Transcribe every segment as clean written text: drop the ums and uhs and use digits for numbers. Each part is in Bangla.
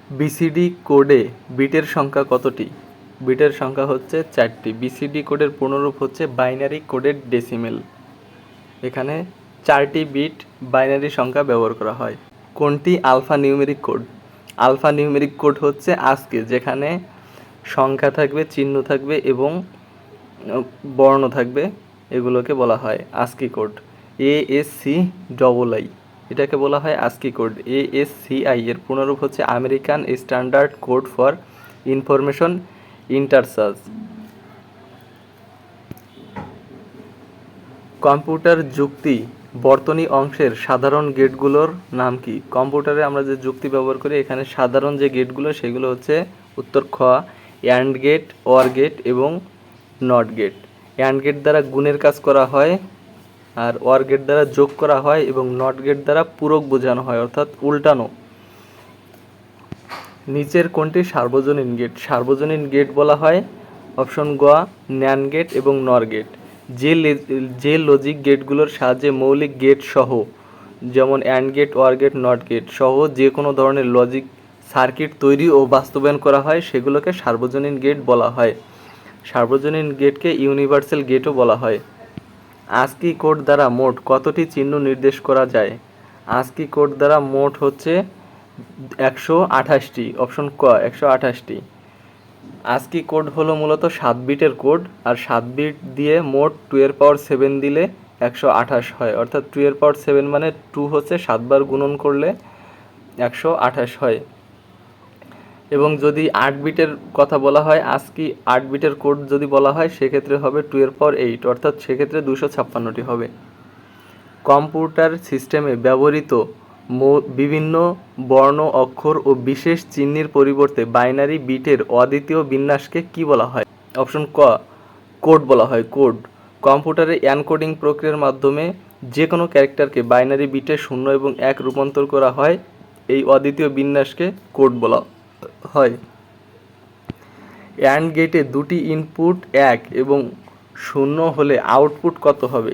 বিসিডি কোডে বিটের সংখ্যা কতটি? বিটের সংখ্যা হচ্ছে 4টি। বিসিডি কোডের পূর্ণরূপ হচ্ছে বাইনারি কোডেড ডেসিমেল। এখানে 4টি বিট বাইনারি সংখ্যা ব্যবহার করা হয়। কোনটি alphanumeric code? Alphanumeric code হচ্ছে আজকে যেখানে সংখ্যা থাকবে, চিহ্ন থাকবে এবং বর্ণ থাকবে, এগুলোকে বলা হয় আস্কি কোড। ASCII এটাকে বলা হয় আস্কি কোড। ASCII এর পুনরূপ হচ্ছে American standard code for information interchange. Computer যুক্তি বর্তনী অংশের সাধারণ গেটগুলোর নাম কি? কম্পিউটারে আমরা যে যুক্তি ব্যবহার করি এখানে সাধারণ যে গেটগুলো সেগুলো হচ্ছে উত্তর খ অ্যান্ড গেট, অর গেট এবং নট গেট। অ্যান্ড গেট দ্বারা গুণের কাজ করা হয়, আর অর গেট দ্বারা যোগ করা হয়, এবং নট গেট দ্বারা পূরক বোঝানো হয় অর্থাৎ উল্টানো। নিচের কোনটি সার্বজনীন গেট? সার্বজনীন গেট বলা হয় অপশন গ ন্যান্ড গেট এবং নর গেট। যে লজিক গেটগুলোর সাহায্যে মৌলিক গেট সহ, যেমন and gate, or gate, not gate সহ যে কোনো ধরনের লজিক সার্কিট তৈরি ও বাস্তবায়ন করা হয় সেগুলোকে সার্বজনীন গেট বলা হয়। সার্বজনীন গেটকে ইউনিভার্সাল গেটও বলা হয়। আস্কি কোড দ্বারা মোট কতটি চিহ্ন নির্দেশ করা যায়? আস্কি কোড দ্বারা মোট হচ্ছে 128টি। অপশন ক 128টি। আস্কি কোড হলো মূলত 7 বিটের কোড, আর 7 বিট দিয়ে মোট 2 এর পাওয়ার 7 দিলে 128 হয়, অর্থাৎ 2 এর পাওয়ার 7 মানে 2 হচ্ছে 7 বার গুণন করলে 128 হয়। এবং যদি 8 বিটের কথা বলা হয়, আস্কি 8 বিটের কোড যদি বলা হয় সেক্ষেত্রে হবে 2 এর পাওয়ার 8, অর্থাৎ সেক্ষেত্রে 256টি হবে। কম্পিউটার সিস্টেমে ব্যবহৃত বিভিন্ন বর্ণ, অক্ষর ও বিশেষ চিহ্নের পরিবর্তে বাইনারি বিটের অদ্বিতীয় বিন্যাসকে কি বলা হয়? অপশন ক কোড বলা হয়। কোড কম্পিউটারে এনকোডিং প্রক্রিয়ার মাধ্যমে যে কোনো ক্যারেক্টারকে বাইনারি বিটে 0 এবং 1 রূপান্তর করা হয়। এই অদ্বিতীয় বিন্যাসকে কোড বলা হয়। অ্যান্ড গেটে দুটি ইনপুট 1 এবং 0 হলে আউটপুট কত হবে?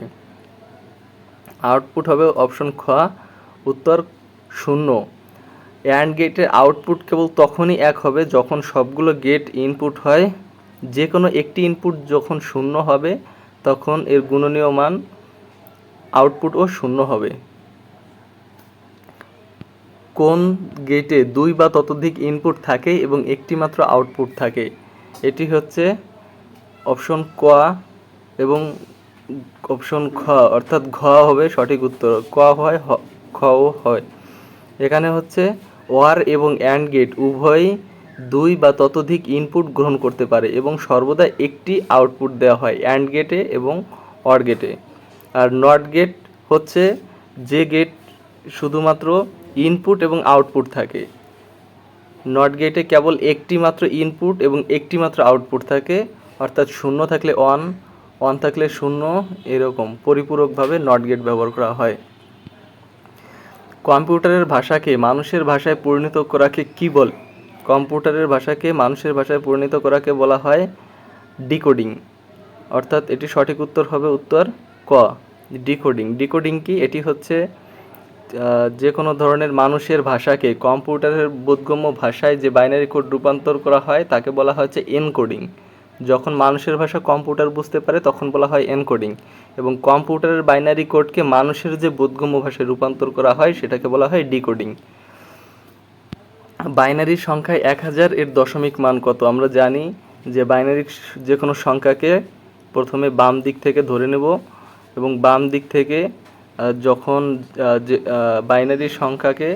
আউটপুট হবে অপশন খ উত্তর 0। অ্যান্ড গেটের আউটপুট কেবল তখনই 1 হবে যখন সবগুলো গেট ইনপুট হয়। যে কোনো একটি ইনপুট যখন 0 হবে তখন এর গুণনীয় মান আউটপুটও 0 হবে। কোন গেটে 2 বা ততোধিক ইনপুট থাকে এবং একটি মাত্র আউটপুট থাকে? এটি হচ্ছে অপশন ক এবং অপশন খ, অর্থাৎ ঘ হবে সঠিক উত্তর। ক হয়, খও হয়। এখানে হচ্ছে ওয়ার এবং অ্যান্ড গেট উভয়ই 2 বা ততোধিক ইনপুট গ্রহণ করতে পারে এবং সর্বদা একটি আউটপুট দেওয়া হয় অ্যান্ড গেটে এবং অর গেটে। আর নট গেট হচ্ছে যে গেট শুধুমাত্র ইনপুট এবং আউটপুট থাকে। নট গেটে কেবল একটি মাত্র ইনপুট এবং একটি মাত্র আউটপুট থাকে, অর্থাৎ 0 থাকলে 1, 1 থাকলে 0, এরকম পরিপূরকভাবে নট গেট ব্যবহার করা হয়। কম্পিউটারের ভাষাকে মানুষের ভাষায় পরিণত করাকে কি বলে? কম্পিউটারের ভাষাকে মানুষের ভাষায় পরিণত করাকে বলা হয় ডিকোডিং, অর্থাৎ এটি সঠিক উত্তর হবে উত্তর ক ডিকোডিং। ডিকোডিং কি? এটি হচ্ছে যে কোনো ধরনের মানুষের ভাষাকে কম্পিউটারের বোধগম্য ভাষায় যে বাইনারি কোড রূপান্তর করা হয় তাকে বলা হচ্ছে এনকোডিং। যখন মানুষের ভাষা কম্পিউটার বুঝতে পারে তখন বলা হয় এনকোডিং, এবং কম্পিউটারের বাইনারি কোডকে মানুষের যে বোধগম্য ভাষায় রূপান্তর করা হয় সেটাকে বলা হয় ডিকোডিং। বাইনারি সংখ্যায় 1000 এর দশমিক মান কত? আমরা জানি যে বাইনারি যে কোনো সংখ্যাকে প্রথমে বাম দিক থেকে ধরে নেব এবং বাম দিক থেকে যখন যে বাইনারি সংখ্যাকে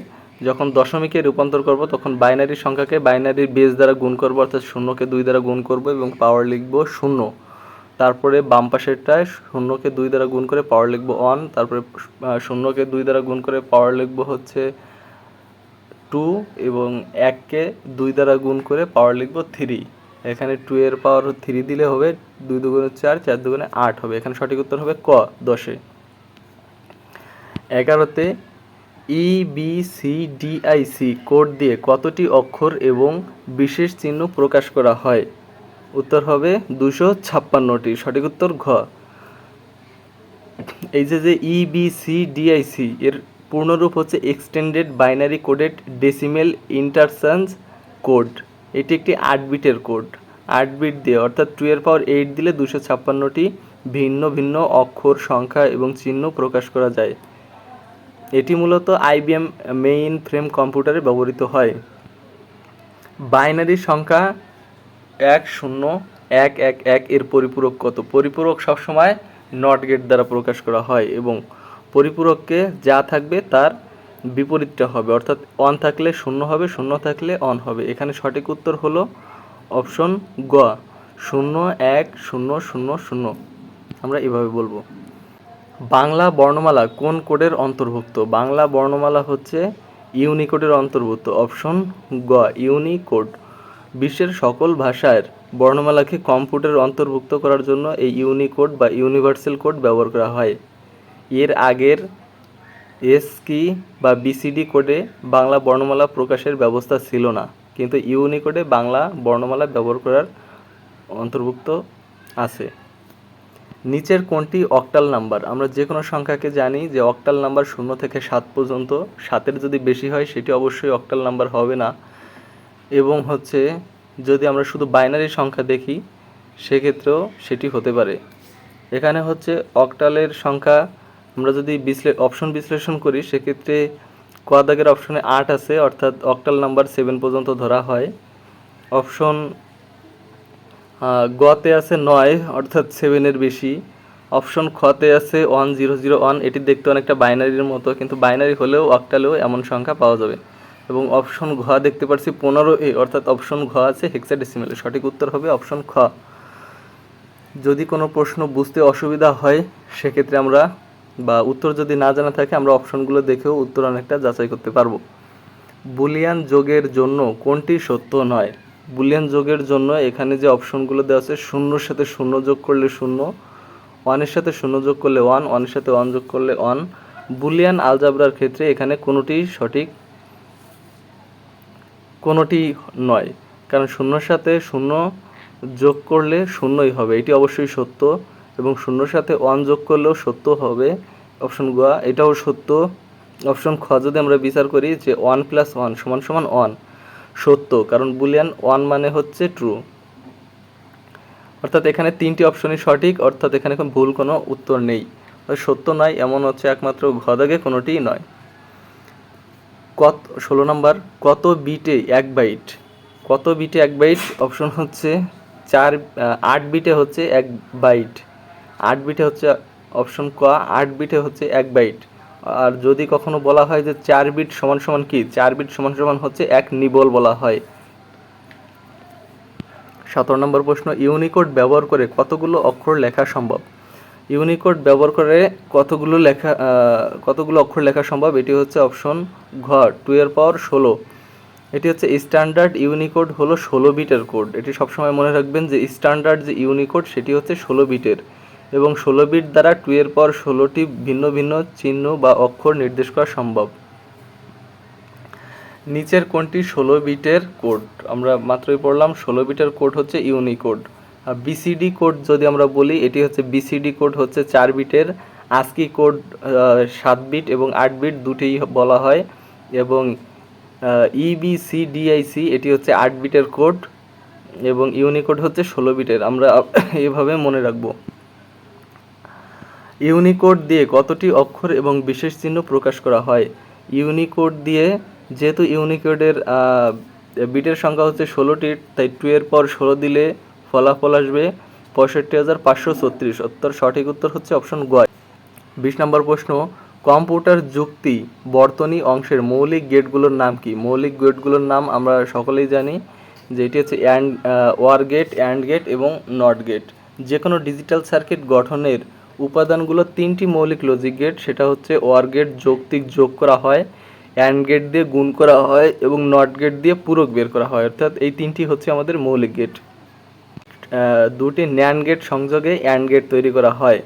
যখন দশমিকে রূপান্তর করব তখন বাইনারি সংখ্যাকে বাইনারির বেস দ্বারা গুণ করব, অর্থাৎ 0কে 2 দ্বারা গুণ করব এবং পাওয়ার লিখব 0। তারপরে বাম পাশেরটায় 0কে 2 দ্বারা গুণ করে পাওয়ার লিখব 1। তারপরে 0কে 2 দ্বারা গুণ করে পাওয়ার লিখব হচ্ছে 2 এবং 1কে 2 দ্বারা গুণ করে পাওয়ার লিখব 3। এখানে 2 এর পাওয়ার 3 দিলে হবে 2 দুগুণে 4, 4 দুগুণে 8 হবে। এখানে সঠিক উত্তর হবে ক 10-এ। 11তে EBCDIC কোড দিয়ে কতটি অক্ষর এবং বিশেষ চিহ্ন প্রকাশ করা হয়? উত্তর হবে 256টি। সঠিক উত্তর ঘ। এই যে EBCDIC এর পূর্ণরূপ হচ্ছে extended binary coded decimal interchange code. এটি একটি 8 বিটের কোড। 8 বিট দিয়ে অর্থাৎ 2 এর পাওয়ার 8 দিলে 256টি ভিন্ন ভিন্ন অক্ষর, সংখ্যা এবং চিহ্ন প্রকাশ করা যায়। এটি মূলত IBM মেইন ফ্রেম কম্পিউটারে ব্যবহৃত হয়। বাইনারি সংখ্যা 1 0 1 1 1 এর পরিপূরক কত? পরিপূরক সবসময় নট গেট দ্বারা প্রকাশ করা হয় এবং পরিপূরককে যা থাকবে তার বিপরীতটা হবে, অর্থাৎ অন থাকলে 0 হবে, 0 থাকলে অন হবে। এখানে সঠিক উত্তর হলো অপশন গ, 0 1 0 0 0। আমরা এভাবে বলবো। বাংলা বর্ণমালা কোন কোডের অন্তর্ভুক্ত? বাংলা বর্ণমালা হচ্ছে ইউনিকোডের অন্তর্ভুক্ত, অপশন গ, ইউনিকোড। বিশ্বের সকল ভাষার বর্ণমালাকে কম্পিউটারে অন্তর্ভুক্ত করার জন্য এই ইউনিকোড বা ইউনিভার্সাল কোড ব্যবহার করা হয়। এর আগের এসকি বা বিসিডি কোডে বাংলা বর্ণমালা প্রকাশের ব্যবস্থা ছিল না, কিন্তু ইউনিকোডে বাংলা বর্ণমালা ব্যবহার করার অন্তর্ভুক্ত আছে। নিচের কোনটি অক্টাল নাম্বার? আমরা যে কোনো সংখ্যাকে জানি যে অক্টাল নাম্বার 0 থেকে 7 পর্যন্ত, 7-এর যদি বেশি হয় সেটি অবশ্যই অক্টাল নাম্বার হবে না। এবং হচ্ছে যদি আমরা শুধু বাইনারি সংখ্যা দেখি সেক্ষেত্রেও সেটি হতে পারে। এখানে হচ্ছে অক্টালের সংখ্যা আমরা যদি অপশন বিশ্লেষণ করি সেক্ষেত্রে ক দাগের অপশনে 8 আছে, অর্থাৎ অক্টাল নাম্বার 7 পর্যন্ত ধরা হয়। অপশন গতে আছে 9, অর্থাৎ 7-এর বেশি। অপশন খতে আছে 1001, এটি দেখতে অনেকটা বাইনারির মতো, কিন্তু বাইনারি হলেও অক্টালেও এমন সংখ্যা পাওয়া যাবে। এবং অপশন ঘ দেখতে পাচ্ছি 15A, অর্থাৎ অপশন ঘ আছে হেক্সাডেসিমেলে। সঠিক উত্তর হবে অপশন খ। যদি কোনো প্রশ্ন বুঝতে অসুবিধা হয় সেক্ষেত্রে আমরা বা উত্তর যদি না জানা থাকে আমরা অপশনগুলো দেখেও উত্তর অনেকটা যাচাই করতে পারবো। বুলিয়ান যোগের জন্য কোনটি সত্য নয়? বুলিয়ান যোগের জন্য এখানে যে অপশনগুলো দেওয়া আছে, 0-এর সাথে 0 যোগ করলে 0, 1-এর সাথে 0 যোগ করলে 1, 1-এর সাথে 1 যোগ করলে 1। বুলিয়ান আলজাবরার ক্ষেত্রে এখানে কোনোটি সঠিক, কোনোটি নয়, কারণ 0-এর সাথে 0 যোগ করলে 0ই হবে, এটি অবশ্যই সত্য। এবং 0-এর সাথে 1 যোগ করলেও সত্য হবে, অপশন গ, এটাও সত্য। অপশন খ যদি আমরা বিচার করি যে 1 + 1 = 1, সত্য, কারণ বুলিয়ান 1 মানে হচ্ছে ট্রু। অর্থাৎ এখানে 3টি অপশনই সঠিক, অর্থাৎ এখানে কোনো ভুল কোনো উত্তর নেই। সত্য নয় এমন হচ্ছে একমাত্র ঘ দাগে কোনোটিই নয়। 16 নম্বর, কত বিটে 1 বাইট? কত বিটে 1 বাইট? অপশন হচ্ছে 8 বিটে হচ্ছে 1 বাইট। 8 বিটে হচ্ছে অপশন ক, 8 বিটে হচ্ছে 1 বাইট। আর যদি কখনো বলা হয় যে 4 বিট সমান সমান কি? 4 বিট সমান সমান হচ্ছে 1 নিবল বলা হয়। 17 নম্বর প্রশ্ন, ইউনিকোড ব্যবহার করে কতগুলো অক্ষর লেখা সম্ভব? ইউনিকোড ব্যবহার করে কতগুলো অক্ষর লেখা সম্ভব? এটি হচ্ছে অপশন ঘ, 2 এর পাওয়ার 16। এটি হচ্ছে স্ট্যান্ডার্ড ইউনিকোড হলো 16 বিটের কোড। এটি সবসময় মনে রাখবেন যে স্ট্যান্ডার্ড যে ইউনিকোড সেটি হচ্ছে 16 বিটের এবং 16 বিট দ্বারা 2 এর পাওয়ার 16টি ভিন্ন ভিন্ন চিহ্ন বা অক্ষর নির্দেশ করা সম্ভব। নিচের কোনটি 16 বিটের কোড? আমরা মাত্রই পড়লাম 16 বিটের কোড হচ্ছে ইউনিকোড। আর বিসিডি কোড যদি আমরা বলি, এটি হচ্ছে বিসিডি কোড হচ্ছে 4 বিটের। আস্কি কোড 7 বিট এবং 8 বিট দুটিই বলা হয়। এবং EBCDIC এটি হচ্ছে 8 বিটের কোড এবং ইউনিকোড হচ্ছে 16 বিটের। আমরা এভাবে মনে রাখব। ইউনিকোড দিয়ে কতটি অক্ষর এবং বিশেষ চিহ্ন প্রকাশ করা হয়? ইউনিকোড দিয়ে, যেহেতু ইউনিকোডের বিটের সংখ্যা হচ্ছে 16টির, তাই 2 এর পর 16 দিলে ফলাফল আসবে 65,536। সঠিক উত্তর হচ্ছে অপশন গ। 20 নম্বর প্রশ্ন, কম্পিউটার যুক্তি বর্তনী অংশের মৌলিক গেটগুলোর নাম কি? মৌলিক গেটগুলোর নাম আমরা সকলেই জানি যে এটি হচ্ছে ওয়ার গেট, অ্যান্ড গেট এবং নট গেট। যে কোনো ডিজিটাল সার্কিট গঠনের উপাদানগুলো 3টি মৌলিক লজিক গেট, সেটা হচ্ছে ওয়ার গেট যৌক্তিক যোগ করা হয়, অ্যান্ড গেট দিয়ে গুণ করা হয় এবং নট গেট দিয়ে পূরক বের করা হয়। অর্থাৎ এই 3টি হচ্ছে আমাদের মৌলিক গেট। 2টি ন্যান্ড গেট সংযোগে অ্যান্ড গেট তৈরি করা হয়।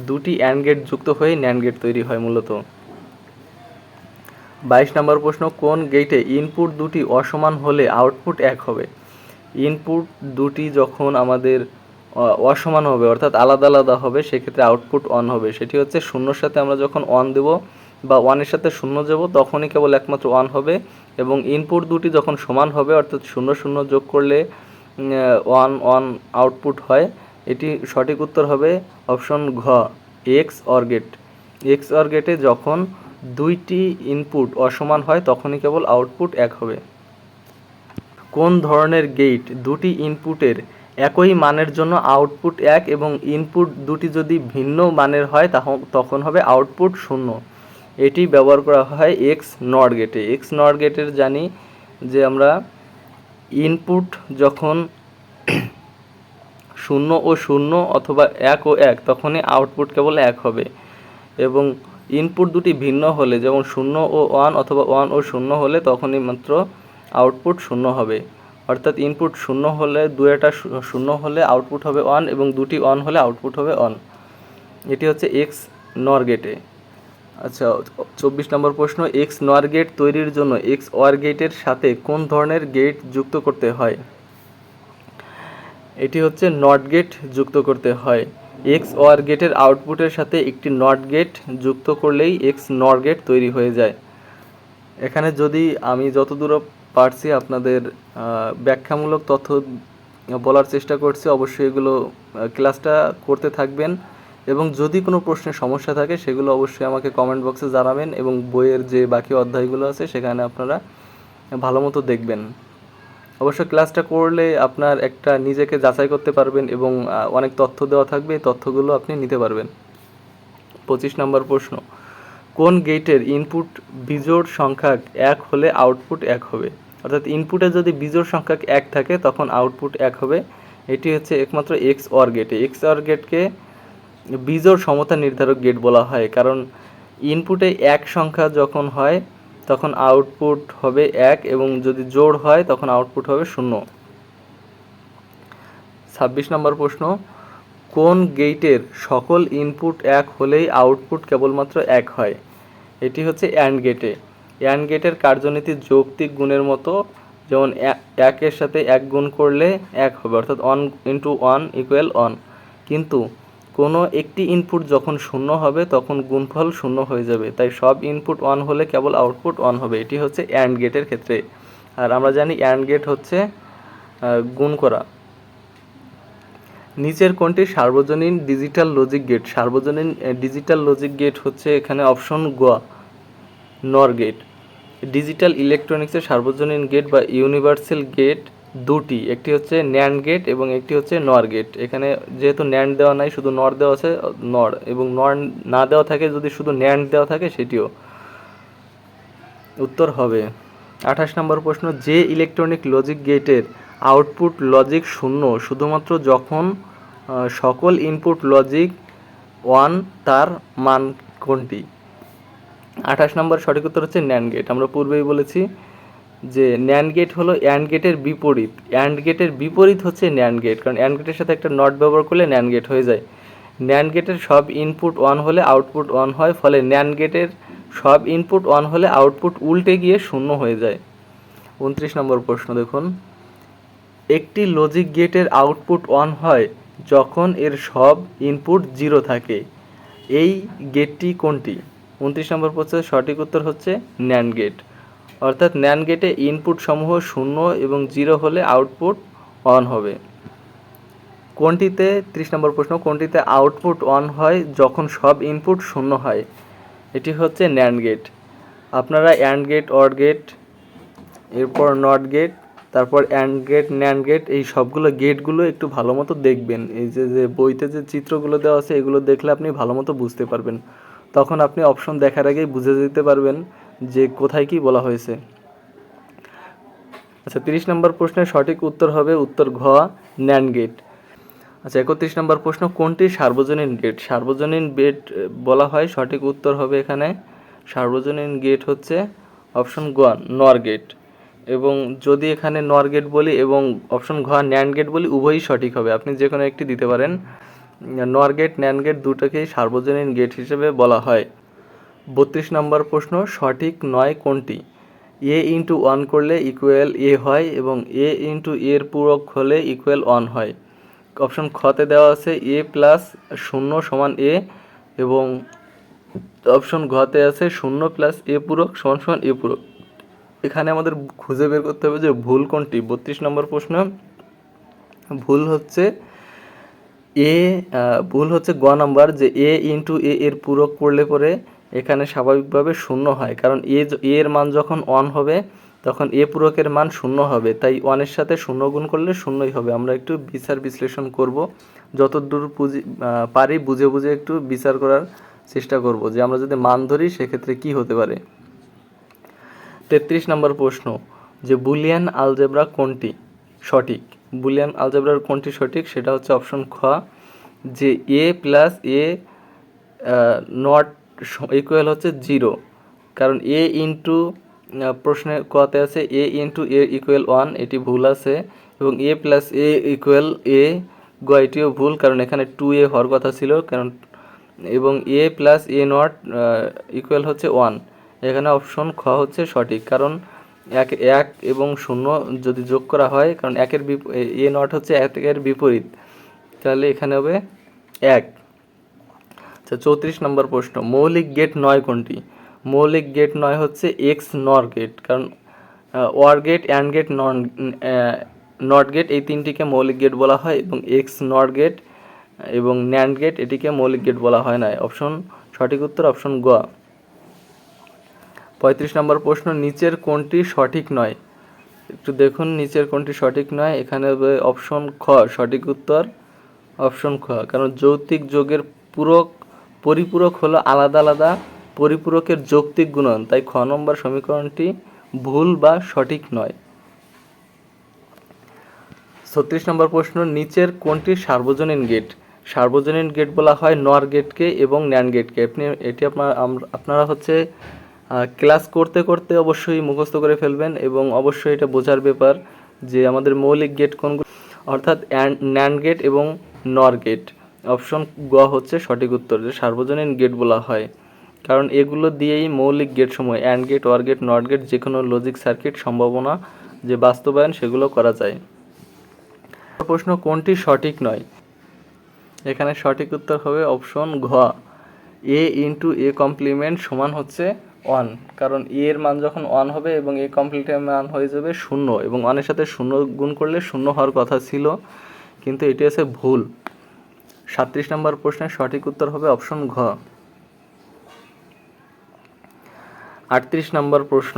2টি অ্যান্ড গেট যুক্ত হয়ে ন্যান্ড গেট তৈরি হয় মূলত। 22 নম্বর প্রশ্ন, কোন গেটে ইনপুট দুটি অসমান হলে আউটপুট 1 হবে? ইনপুট দুটি যখন আমাদের অসমান হবে অর্থাৎ আলাদা আলাদা হবে সেক্ষেত্রে আউটপুট অন হবে। সেটি হচ্ছে 0-এর সাথে আমরা যখন অন দেব বা ওয়ানের সাথে শূন্য যাব তখনই কেবল একমাত্র ওয়ান হবে, এবং ইনপুট দুটি যখন সমান হবে অর্থাৎ শূন্য শূন্য যোগ করলে ওয়ান ওয়ান আউটপুট হয়। এটি সঠিক উত্তর হবে অপশন ঘ, XOR gate. XOR গেটে যখন দুইটি ইনপুট অসমান হয় তখনই কেবল আউটপুট এক হবে। কোন ধরনের গেট দুটি ইনপুটের একই মানের জন্য আউটপুট এক এবং ইনপুট দুটি যদি ভিন্ন মানের হয় তখন হবে আউটপুট শূন্য? এটি ব্যবহার করা হয় এক্স নর গেটে। এক্স নর গেটের জানি যে আমরা ইনপুট যখন শূন্য ও শূন্য অথবা এক ও এক তখনই আউটপুট কেবল এক হবে, এবং ইনপুট দুটি ভিন্ন হলে যেমন শূন্য ও ওয়ান অথবা ওয়ান ও শূন্য হলে তখনই মাত্র আউটপুট শূন্য হবে। অর্থাৎ ইনপুট শূন্য হলে দুইটা শূন্য হলে আউটপুট হবে ওয়ান এবং দুটি অন হলে আউটপুট হবে অন। এটি হচ্ছে এক্স নর গেটে। আচ্ছা, 24 নম্বর প্রশ্ন, এক্স নর গেট তৈরির জন্য এক্স ওয়ার গেটের সাথে কোন ধরনের গেট যুক্ত করতে হয়? এটি হচ্ছে নট গেট যুক্ত করতে হয়। এক্স ওয়ার গেটের আউটপুটের সাথে একটি নট গেট যুক্ত করলেই এক্স নর গেট তৈরি হয়ে যায়। এখানে যদি আমি যতদূর পারছি আপনাদের ব্যাখ্যামূলক তথ্য বলার চেষ্টা করছি, অবশ্যই এগুলো ক্লাসটা করতে থাকবেন, এবং যদি কোনো প্রশ্নের সমস্যা থাকে সেগুলো অবশ্যই আমাকে কমেন্ট বক্সে জানাবেন, এবং বইয়ের যে বাকি অধ্যায়গুলো আছে সেখানে আপনারা ভালো মতো দেখবেন। অবশ্য ক্লাসটা করলে আপনার একটা নিজেকে যাচাই করতে পারবেন এবং অনেক তথ্য দেওয়া থাকবে, এই তথ্যগুলো আপনি নিতে পারবেন। 25 নম্বর প্রশ্ন, কোন গেটের ইনপুট বিজোড় সংখ্যা এক হলে আউটপুট এক হবে? অর্থাৎ ইনপুটে যদি বিজোড় সংখ্যা এক থাকে তখন আউটপুট এক হবে। এটি হচ্ছে একমাত্র এক্স অর গেটে। এক্স অর গেটকে বিজোড় সমতা নির্ধারক গেট বলা হয়, কারণ ইনপুটে এক সংখ্যা যখন হয় তখন আউটপুট হবে এক, এবং যদি জোড় হয় তখন আউটপুট হবে শূন্য। 26 নম্বর প্রশ্ন, কোন গেটের সকল ইনপুট এক হলেই আউটপুট কেবলমাত্র এক হয়? এটি হচ্ছে অ্যান্ড গেটে। অ্যান্ড গেটের কার্যনীতি যৌক্তিক গুণের মতো, যেমন একের সাথে এক গুণ করলে এক হবে, অর্থাৎ 1 × 1 = 1, কিন্তু কোনো একটি ইনপুট যখন শূন্য হবে তখন গুণফল শূন্য হয়ে যাবে, তাই সব ইনপুট 1 হলে কেবল আউটপুট 1 হবে। এটি হচ্ছে অ্যান্ড গেটের ক্ষেত্রে। আর আমরা জানি অ্যান্ড গেট হচ্ছে গুণ করা। নিচের কোনটি সার্বজনীন ডিজিটাল লজিক গেট? সার্বজনীন ডিজিটাল লজিক গেট হচ্ছে এখানে অপশন গ, নর গেট। ডিজিটাল ইলেকট্রনিক্সের সার্বজনীন গেট বা ইউনিভার্সাল গেট দুটি, একটি হচ্ছে ন্যান্ড গেট এবং একটি হচ্ছে নর গেট। এখানে যেহেতু ন্যান্ড দেওয়া নাই, শুধু নর দেওয়া আছে, নর, এবং নর না দেওয়া থাকে যদি শুধু ন্যান্ড দেওয়া থাকে সেটিও উত্তর হবে। 28 নম্বর প্রশ্ন, যে ইলেকট্রনিক লজিক গেটের আউটপুট লজিক শূন্য শুধুমাত্র যখন সকল ইনপুট লজিক 1 তার মান কোনটি? 28 নম্বর সঠিক উত্তর হচ্ছে ন্যান্ড গেট। আমরা পূর্বেই বলেছি যে ন্যান্ড গেট হলো অ্যান্ড গেটের বিপরীত। অ্যান্ড গেটের বিপরীত হচ্ছে ন্যান্ড গেট, কারণ অ্যান্ড গেটের সাথে একটা নট ব্যবহার করলে ন্যান্ড গেট হয়ে যায়। ন্যান্ড গেটের সব ইনপুট 1 হলে আউটপুট 1 হয়, ফলে ন্যান্ড গেটের সব ইনপুট 1 হলে আউটপুট উল্টে গিয়ে শূন্য হয়ে যায়। 29 নম্বর প্রশ্ন দেখুন, একটি লজিক গেটের আউটপুট 1 হয় যখন এর সব ইনপুট 0 থাকে, এই গেটটি কোনটি? 29 নম্বর প্রশ্নের সঠিক উত্তর হচ্ছে ন্যান্ড গেট। অর্থাৎ ন্যান্ড গেটে ইনপুট সমূহ 0 এবং 0 হলে আউটপুট 1 হবে। কোনটিতে 30 নম্বর প্রশ্ন, কোনটিতে আউটপুট 1 হয় যখন সব ইনপুট 0 হয়? এটি হচ্ছে ন্যান্ড গেট। আপনারা অ্যান্ড গেট, অর গেট, এরপর নট গেট, তারপর অ্যান্ড গেট, ন্যান্ড গেট, এই সবগুলো গেটগুলো একটু ভালো মতো দেখবেন। এই যে বইতে যে চিত্রগুলো দেওয়া আছে এগুলো দেখলে আপনি ভালো মতো বুঝতে পারবেন, তখন আপনি অপশন দেখার আগেই বুঝে যেতে পারবেন যে কোথায় কি বলা হয়েছে। আচ্ছা, 30 নম্বর প্রশ্নের সঠিক উত্তর হবে উত্তর ঘ, ন্যান্ড গেট। আচ্ছা, 31 নম্বর প্রশ্ন, কোনটি সার্বজনীন গেট? সার্বজনীন গেট বলা হয়, সঠিক উত্তর হবে এখানে সার্বজনীন গেট হচ্ছে অপশন গ, নর গেট। এবং যদি এখানে নর গেট বলি এবং অপশন ঘ ন্যান্ড গেট বলি, উভয়ই সঠিক হবে, আপনি যে কোনো একটি দিতে পারেন। নর গেট, ন্যান্ড গেট দুটোকেই সার্বজনীন গেট হিসেবে বলা হয়। 32 নম্বর প্রশ্ন, সঠিক নয় কোনটি? এ ইন্টু 1 করলে ইকুয়াল এ হয় এবং এ ইন্টু এর পূরক হলে ইকুয়াল 1 হয়। অপশন খতে দেওয়া আছে এ প্লাস 0 সমান এ এবং অপশন ঘতে আছে 0 প্লাস এ পূরক সমান সমান এ পূরক। এখানে আমাদের খুঁজে বের করতে হবে যে ভুল কোনটি। 32 নম্বর প্রশ্ন, ভুল হচ্ছে গ নাম্বার, যে এ ইন্টু এ এর পূরক করলে পরে এখানে স্বাভাবিকভাবে 0 হয়, কারণ এর মান যখন 1 হবে তখন এ পূরকের মান 0 হবে, তাই 1-এর সাথে 0 গুণ করলে 0ই হবে। আমরা একটু বিচার বিশ্লেষণ করব, যতদূর পারি বুঝে বুঝে একটু বিচার করার চেষ্টা করব যে আমরা যদি মান ধরি সেক্ষেত্রে কি হতে পারে। 33 নম্বর প্রশ্ন, যে বুলিয়ান আলজেব্রা কোনটি সঠিক? বুলিয়ান আলজেব্রার কোনটি সঠিক সেটা হচ্ছে অপশন খ, যে এ প্লাস এ নট ইকুয়াল হচ্ছে 0, কারণ এ ইন্টু প্রশ্নে কতে আছে এ ইন্টু এ ইকুয়াল 1, এটি ভুল আছে, এবং এ প্লাস এ ইকুয়াল এ গ এটিও ভুল, কারণ এখানে 2a হওয়ার কথা ছিল, কারণ এবং এ প্লাস এ নট ইকুয়াল হচ্ছে 1, এখানে অপশন খ হচ্ছে সঠিক, কারণ 1 এবং 0 যদি যোগ করা হয়, কারণ এ নট হচ্ছে 1-এর বিপরীত, তাহলে এখানে হবে 1। আচ্ছা, 34 নম্বর প্রশ্ন, মৌলিক গেট নয় কোনটি? মৌলিক গেট নয় হচ্ছে এক্স নর গেট, কারণ or gate, and gate, not gate এই তিনটিকে মৌলিক গেট বলা হয়, এবং এক্স নর গেট এবং ন্যান্ড গেট এটিকে মৌলিক গেট বলা হয় না। অপশন সঠিক উত্তর অপশন গ। 35 নম্বর প্রশ্ন, নিচের কোনটি সঠিক নয়? একটু দেখুন নিচের কোনটি সঠিক নয়, এখানে হবে অপশন খ সঠিক উত্তর, অপশন খ, কারণ যৌক্তিক যোগের পরিপূরক হলো আলাদা আলাদা পরিপূরকের যৌক্তিক গুণন, তাই খ নম্বর সমীকরণটি ভুল বা সঠিক নয়। 36 নম্বর প্রশ্ন, নিচের কোনটি সার্বজনীন গেট? সার্বজনীন গেট বলা হয় নর গেটকে এবং ন্যান্ড গেটকে। এটি আপনারা হচ্ছে ক্লাস করতে করতে অবশ্যই মুখস্থ করে ফেলবেন, এবং অবশ্যই এটা বোঝার ব্যাপার যে আমাদের মৌলিক গেট কোনগুলো, অর্থাৎ ন্যান্ড গেট এবং নর গেট। অপশন গ হচ্ছে সঠিক উত্তর, যে সার্বজনীন গেট বলা হয়, কারণ এগুলো দিয়েই মৌলিক গেট সমূহ and gate, or gate, not gate যে কোনো লজিক সার্কিট সম্ভাবনা যে বাস্তবায়ন সেগুলো করা যায়। প্রশ্ন, কোনটি সঠিক নয়? এখানে সঠিক উত্তর হবে অপশন ঘ, এ ইন্টু এ কমপ্লিমেন্ট সমান হচ্ছে 1, কারণ এ এর মান যখন 1 হবে এবং এ কমপ্লিমেন্টের মান হয়ে যাবে 0, এবং 1-এর সাথে 0 গুণ করলে 0 হওয়ার কথা ছিল, কিন্তু এটি আছে ভুল। 37 নম্বর প্রশ্নের সঠিক উত্তর হবে অপশন ঘ। 38 নম্বর প্রশ্ন,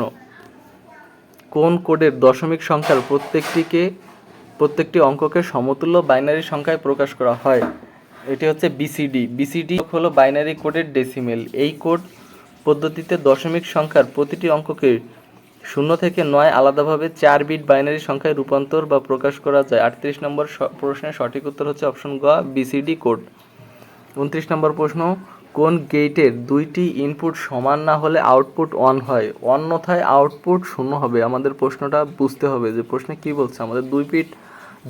কোন কোডের দশমিক সংখ্যার প্রত্যেকটি অঙ্ককে সমতুল্য বাইনারি সংখ্যায় প্রকাশ করা হয়? এটি হচ্ছে বিসিডি। বিসিডি হলো বাইনারি কোডের ডেসিমেল। এই কোড পদ্ধতিতে দশমিক সংখ্যার প্রতিটি অঙ্ককে 0 থেকে 9 আলাদাভাবে 4 বিট বাইনারি সংখ্যায় রূপান্তর বা প্রকাশ করা যায়। 38 নম্বর প্রশ্নের সঠিক উত্তর হচ্ছে অপশন গ, বিসিডি কোড। 29 নম্বর প্রশ্ন, কোন গেটের দুইটি ইনপুট সমান না হলে আউটপুট 1 হয়, অন্যথায় আউটপুট 0 হবে? আমাদের প্রশ্নটা বুঝতে হবে যে প্রশ্নে কি বলছে, আমাদের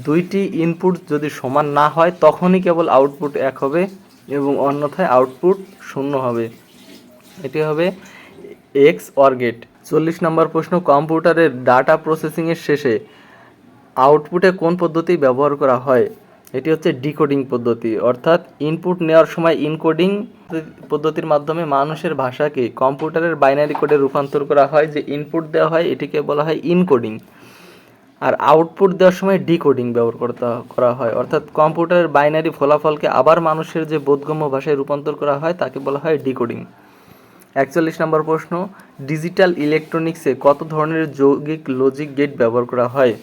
দুইটি ইনপুট যদি সমান না হয় তখনই কেবল আউটপুট 1 হবে, এবং অন্যথায় আউটপুট 0 হবে। এটি হবে এক্স অর গেট। 40 নম্বর প্রশ্ন, কম্পিউটারের ডাটা প্রসেসিংয়ের শেষে আউটপুটে কোন পদ্ধতি ব্যবহার করা হয়? এটি হচ্ছে ডিকোডিং পদ্ধতি, অর্থাৎ ইনপুট নেওয়ার সময় ইনকোডিং পদ্ধতির মাধ্যমে মানুষের ভাষাকে কম্পিউটারের বাইনারি কোডে রূপান্তর করা হয়। যে ইনপুট দেওয়া হয় এটিকে বলা হয় ইনকোডিং, আর আউটপুট দেওয়ার সময় ডিকোডিং ব্যবহার করা হয়, অর্থাৎ কম্পিউটারের বাইনারি ফলাফলকে আবার মানুষের যে বোধগম্য ভাষায় রূপান্তর করা হয় তাকে বলা হয় ডিকোডিং। 41 নম্বর প্রশ্ন, ডিজিটাল ইলেকট্রনিক্সে কত ধরনের যৌগিক লজিক গেট ব্যবহার করা হয়?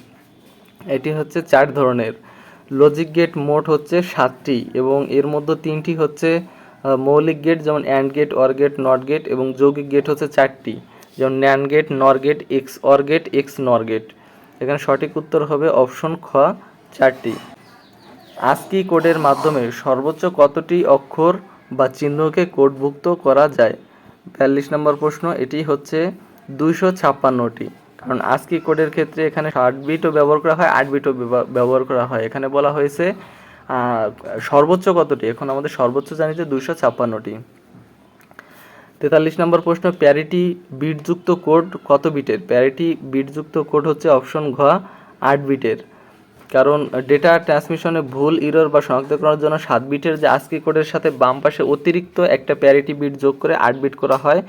এটি হচ্ছে 4 ধরনের। লজিক গেট মোট হচ্ছে 7টি, এবং এর মধ্যে 3টি হচ্ছে মৌলিক গেট, যেমন and gate, or gate, not gate, এবং যৌগিক গেট হচ্ছে 4টি, যেমন NAND gate, NOR gate, XOR gate, XNOR gate. এখানে সঠিক উত্তর হবে অপশন খ, 4টি। আস্কি কোডের মাধ্যমে সর্বোচ্চ কতটি অক্ষর বা চিহ্নকে কোডভুক্ত করা যায়? 42 নম্বর প্রশ্ন, এটি হচ্ছে 256টি, কারণ আস্কি কোডের ক্ষেত্রে এখানে 8 বিটও ব্যবহার করা হয়, 8 বিটও ব্যবহার করা হয়। এখানে বলা হয়েছে সর্বোচ্চ কতটি, এখন আমাদের সর্বোচ্চ জানি যে 256টি। 43 নম্বর প্রশ্ন, প্যারিটি বিটযুক্ত কোড কত বিটের? প্যারিটি বিটযুক্ত কোড হচ্ছে অপশন ঘ, 8 বিটের। কারণ ডেটা ট্রান্সমিশনে ভুল ইরর বা শনাক্ত করার জন্য 7 বিটের যে ASCII কোডের সাথে বাম পাশে অতিরিক্ত একটা প্যারিটি বিট যোগ করে 8 বিট করা হয়,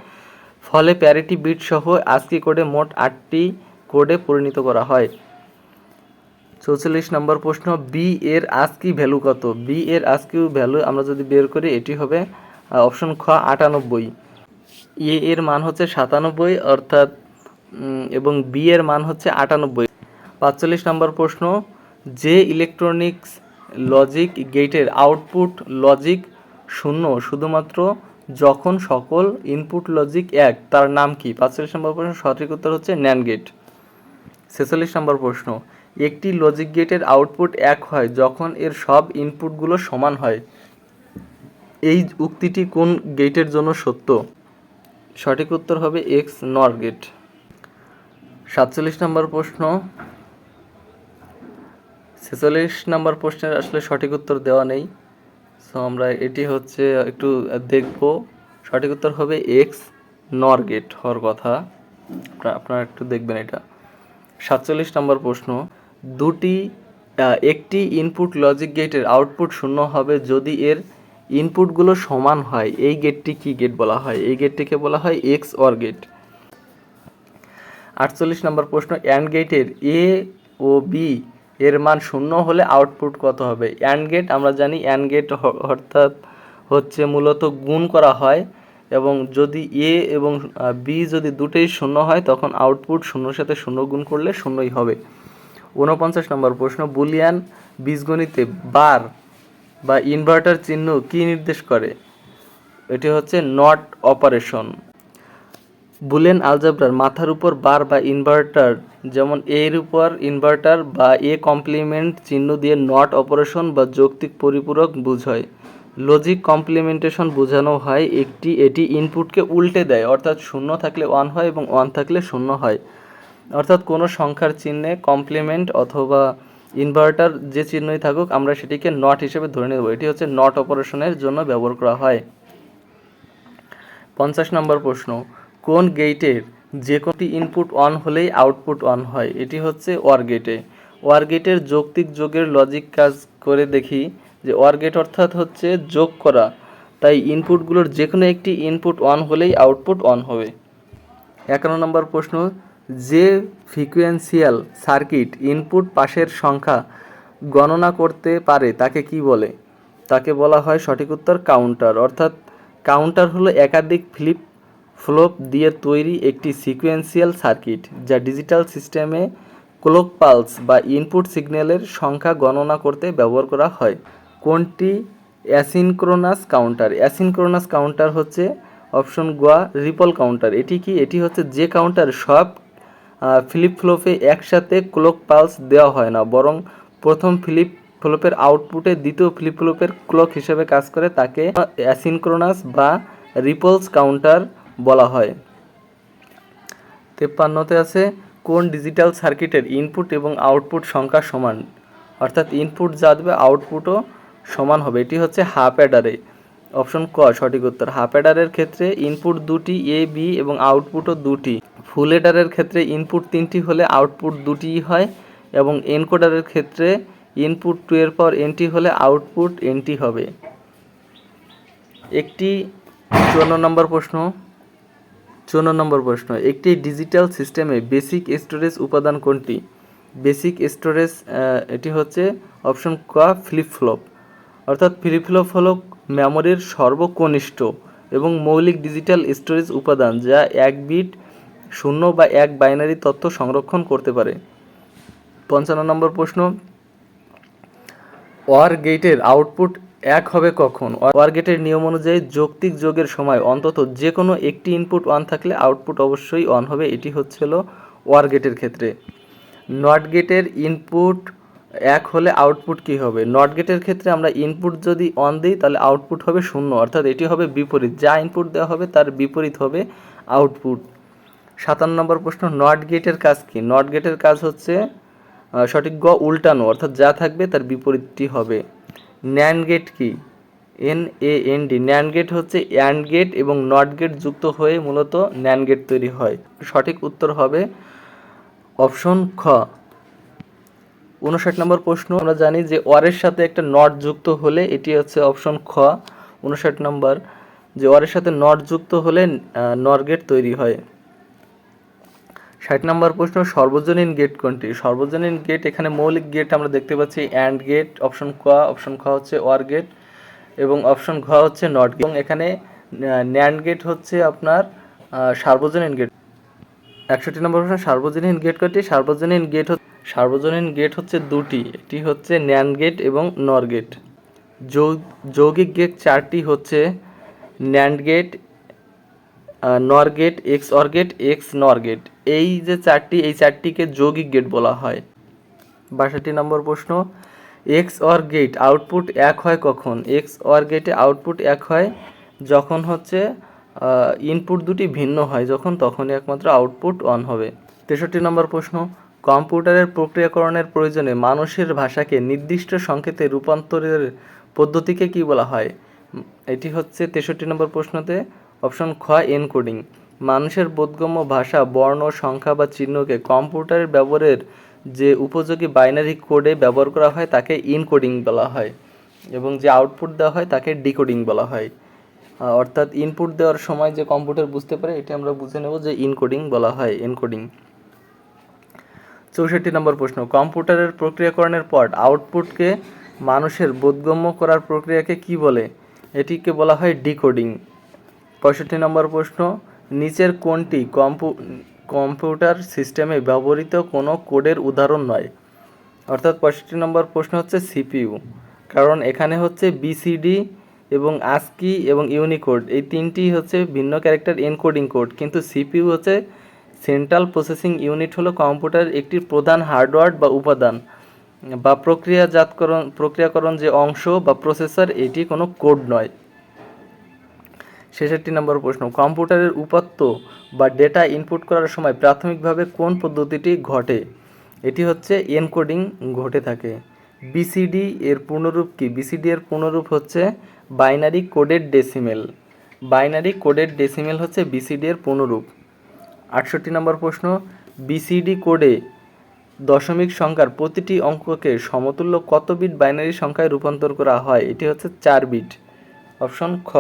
ফলে প্যারিটি বিট সহ ASCII কোডে মোট 8টি কোডে পরিণত করা হয়। 44 নম্বর প্রশ্ন, বি এর ASCII ভ্যালু কত? বি এর ASCII ভ্যালু আমরা যদি বের করি এটি হবে অপশন খ 98, এ এর মান হচ্ছে 97 অর্থাৎ এবং বি এর মান হচ্ছে 98। 45 নম্বর প্রশ্ন, যে ইলেকট্রনিক্স লজিক গেটের আউটপুট লজিক 0 শুধুমাত্র যখন সকল ইনপুট লজিক 1, তার নাম কি? 45 নম্বর প্রশ্ন, সঠিক উত্তর হচ্ছে NAND গেট। 46 নম্বর প্রশ্ন, একটি লজিক গেটের আউটপুট 1 হয় যখন এর সব ইনপুটগুলো সমান হয়। এই উক্তিটি কোন গেটের জন্য সত্য? সঠিক উত্তর হবে XNOR গেট। 47 নম্বর প্রশ্ন, 46 নম্বর প্রশ্নের আসলে সঠিক উত্তর দেওয়া নেই, সো আমরা এটি হচ্ছে একটু দেখব। সঠিক উত্তর হবে XNOR গেট হওয়ার কথা, আপনারা একটু দেখবেন এটা। 47 নম্বর প্রশ্ন, একটি ইনপুট লজিক গেটের আউটপুট 0 হবে যদি এর ইনপুটগুলো সমান হয়। এই গেটটি কি গেট বলা হয়? এই গেটটিকে বলা হয় XOR গেট। 48 নম্বর প্রশ্ন, অ্যান্ড গেটের এ ও বি এর মান 0 হলে আউটপুট কত হবে? অ্যান্ড গেট আমরা জানি, অ্যান্ড গেট অর্থাৎ হচ্ছে মূলত গুণ করা হয়, এবং যদি এ এবং বি যদি দুটোই 0 হয় তখন আউটপুট 0-র সাথে 0 গুণ করলে 0ই হবে। 49 নম্বর প্রশ্ন, বুলিয়ান বীজগণিতে বার বা ইনভার্টার চিহ্ন কি নির্দেশ করে? এটি হচ্ছে নট অপারেশন। বুলিয়ান আলজেব্রার মাথার উপর বার বা ইনভার্টার, যেমন এর উপর ইনভার্টার বা এ কমপ্লিমেন্ট চিহ্ন দিয়ে নট অপারেশন বা যৌক্তিক পরিপূরক বোঝায়। লজিক কমপ্লিমেন্টেশন বোঝানো হয় এটি ইনপুটকে উল্টে দেয়, অর্থাৎ 0 থাকলে 1 হয় এবং 1 থাকলে 0 হয়। অর্থাৎ কোনো সংখ্যার চিহ্নে কমপ্লিমেন্ট অথবা ইনভার্টার যে চিহ্নই থাকুক আমরা সেটিকে নট হিসেবে ধরে নেব। এটি হচ্ছে নট অপারেশনের জন্য ব্যবহার করা হয়। 50 নম্বর প্রশ্ন, কোন গেটের যে কোনটি ইনপুট 1 হলেই আউটপুট 1 হয়? এটি হচ্ছে OR গেটে। OR গেটের যৌক্তিক যোগের লজিক কাজ করে দেখি যে OR গেট অর্থাৎ হচ্ছে যোগ করা, তাই ইনপুটগুলোর যে কোনো একটি ইনপুট 1 হলেই আউটপুট 1 হবে। 51 নম্বর প্রশ্ন, যে ফ্রিকোয়েন্সিয়াল সার্কিট ইনপুট পাসের সংখ্যা গণনা করতে পারে তাকে কি বলে? তাকে বলা হয় সঠিক উত্তর কাউন্টার। অর্থাৎ কাউন্টার হলো একাধিক ফ্লিপ ফ্লপ দিয়ে তৈরি একটি সিকোয়েন্সিয়াল সার্কিট যা ডিজিটাল সিস্টেমে ক্লক পালস বা ইনপুট সিগন্যালের সংখ্যা গণনা করতে ব্যবহার করা হয়। কোনটি অ্যাসিনক্রোনাস কাউন্টার? অ্যাসিনক্রোনাস কাউন্টার হচ্ছে অপশন গ রিপল কাউন্টার। এটি কি? এটি হচ্ছে যে কাউন্টার সব ফ্লিপ ফ্লপে একসাথে ক্লক পালস দেওয়া হয় না, বরং প্রথম ফ্লিপ ফ্লপের আউটপুটে দ্বিতীয় ফ্লিপ ফ্লপের ক্লক হিসেবে কাজ করে, তাকে অ্যাসিনক্রোনাস বা রিপলস কাউন্টার বলা হয়। 53তে আছে, কোন ডিজিটাল সার্কিটের ইনপুট এবং আউটপুট সংখ্যা সমান? অর্থাৎ ইনপুট যা দেবে আউটপুটও সমান হবে। এটি হচ্ছে হাফ অ্যাডারে। অপশন ক সঠিক উত্তর। হাফ অ্যাডারের ক্ষেত্রে ইনপুট 2টি এ বি এবং আউটপুটও 2টি। ফুল অ্যাডারের ক্ষেত্রে ইনপুট 3টি হলে আউটপুট 2টিই হয়, এবং এনকোডারের ক্ষেত্রে ইনপুট 2 এর পর এনটি হলে আউটপুট এনটি হবে। একটি 54 নম্বর প্রশ্ন, একটি ডিজিটাল সিস্টেমে বেসিক স্টোরেজ উপাদান কোনটি? বেসিক স্টোরেজ এটি হচ্ছে অপশন ক ফ্লিপ ফ্লপ। অর্থাৎ ফ্লিপ ফ্লপ হলো মেমোরির সর্বকনিষ্ঠ এবং মৌলিক ডিজিটাল স্টোরেজ উপাদান যা 1 বিট 0 বা 1 বাইনারি তথ্য সংরক্ষণ করতে পারে। 55 নম্বর প্রশ্ন, OR গেটের আউটপুট 1 হবে কখন? OR গেটের নিয়ম অনুযায়ী যৌক্তিক যোগের সময় অন্তত যে কোনো একটি ইনপুট 1 থাকলে আউটপুট অবশ্যই 1 হবে। এটি হচ্ছিল OR গেটের ক্ষেত্রে। নট গেটের ইনপুট 1 হলে আউটপুট কি হবে? নট গেটের ক্ষেত্রে আমরা ইনপুট যদি 1 দিই তাহলে আউটপুট হবে 0, অর্থাৎ এটি হবে বিপরীত, যা ইনপুট দেওয়া হবে তার বিপরীত হবে আউটপুট। 57 নম্বর প্রশ্ন, নট গেটের কাজ কি? নট গেটের কাজ হচ্ছে সঠিক গ উল্টানো, অর্থাৎ যা থাকবে তার বিপরীতটি হবে। ন্যান্ড গেট কি? NAND। ন্যান্ড গেট হচ্ছে অ্যান্ড গেট এবং নট গেট যুক্ত হয়ে মূলত ন্যান্ড গেট তৈরি হয়। সঠিক উত্তর হবে অপশন খ 59 নম্বর প্রশ্ন, আমরা জানি যে ওয়ারের সাথে একটা নট যুক্ত হলে এটি হচ্ছে অপশন খ। 59 নম্বর, যে ওয়ারের সাথে নট যুক্ত হলে নর গেট তৈরি হয়। 60 নম্বর প্রশ্ন, সর্বজনীন গেট কোনটি? সর্বজনীন গেট, এখানে মৌলিক গেট আমরা দেখতে পাচ্ছি অ্যান্ড গেট, অপশন ক। অপশন খ হচ্ছে ওয়ার গেট এবং অপশন ঘ হচ্ছে নট গেট। এবং এখানে ন্যান্ড গেট হচ্ছে আপনার সার্বজনীন গেট। 61 নম্বর প্রশ্ন, সার্বজনীন গেট কয়টি? সার্বজনীন গেট হচ্ছে দুটি, এটি হচ্ছে ন্যান্ড গেট এবং নর গেট। যৌগিক গেট চারটি হচ্ছে NAND gate, NOR gate, XOR gate, XNOR gate. এই যে চারটিকে যৌগিক গেট বলা হয়। 62 নম্বর প্রশ্ন, এক্স অর গেট আউটপুট এক হয় কখন? এক্স অর গেটে আউটপুট এক হয় যখন হচ্ছে ইনপুট দুটি ভিন্ন হয়, তখনই একমাত্র আউটপুট অন হবে। 63 নম্বর প্রশ্ন, কম্পিউটারের প্রক্রিয়াকরণের প্রয়োজনে মানুষের ভাষাকে নির্দিষ্ট সংকেতে রূপান্তরের পদ্ধতিকে কি বলা হয়? এটি হচ্ছে 63 নম্বর প্রশ্নতে অপশন খ, এনকোডিং। মানুষের বোধগম্য ভাষা, বর্ণ, সংখ্যা বা চিহ্নকে কম্পিউটারের ব্যবহারের যে উপযোগী বাইনারি কোডে ব্যবহার করা হয় তাকে ইনকোডিং বলা হয় এবং যে আউটপুট দেওয়া হয় তাকে ডিকোডিং বলা হয়। অর্থাৎ ইনপুট দেওয়ার সময় যে কম্পিউটার বুঝতে পারে এটি আমরা বুঝে নেব যে ইনকোডিং বলা হয়, এনকোডিং। 64 নম্বর প্রশ্ন, কম্পিউটারের প্রক্রিয়াকরণের পর আউটপুটকে মানুষের বোধগম্য করার প্রক্রিয়াকে কি বলে? এটিকে বলা হয় ডিকোডিং। 65 নম্বর প্রশ্ন, নিচের কোনটি কম্পিউটার সিস্টেমে ব্যবহৃত কোনো কোডের উদাহরণ নয়? অর্থাৎ 65 নম্বর প্রশ্ন হচ্ছে সিপিইউ, কারণ এখানে হচ্ছে বিসিডি এবং আস্কি এবং ইউনিকোড এই তিনটি হচ্ছে ভিন্ন ক্যারেক্টার এনকোডিং কোড, কিন্তু সিপিইউ হচ্ছে সেন্ট্রাল প্রসেসিং ইউনিট, হলো কম্পিউটারের একটি প্রধান হার্ডওয়্যার বা উপাদান বা প্রক্রিয়াকরণ যে অংশ বা প্রসেসর, এটি কোনো কোড নয়। 66 নম্বর প্রশ্ন, কম্পিউটারের উপাত্ত বা ডেটা ইনপুট করার সময় প্রাথমিকভাবে কোন পদ্ধতিটি ঘটে? এটি হচ্ছে এনকোডিং ঘটে থাকে। বিসিডি এর পূর্ণরূপ কি? বিসিডি এর পূর্ণরূপ হচ্ছে binary coded decimal. Binary coded decimal হচ্ছে বিসিডি এর পূর্ণরূপ। 68 নম্বর প্রশ্ন, বিসিডি কোডে দশমিক সংখ্যার প্রতিটি অঙ্ককে সমতুল্য কত বিট বাইনারি সংখ্যায় রূপান্তর করা হয়? এটি হচ্ছে 4 বিট। অপশন খ।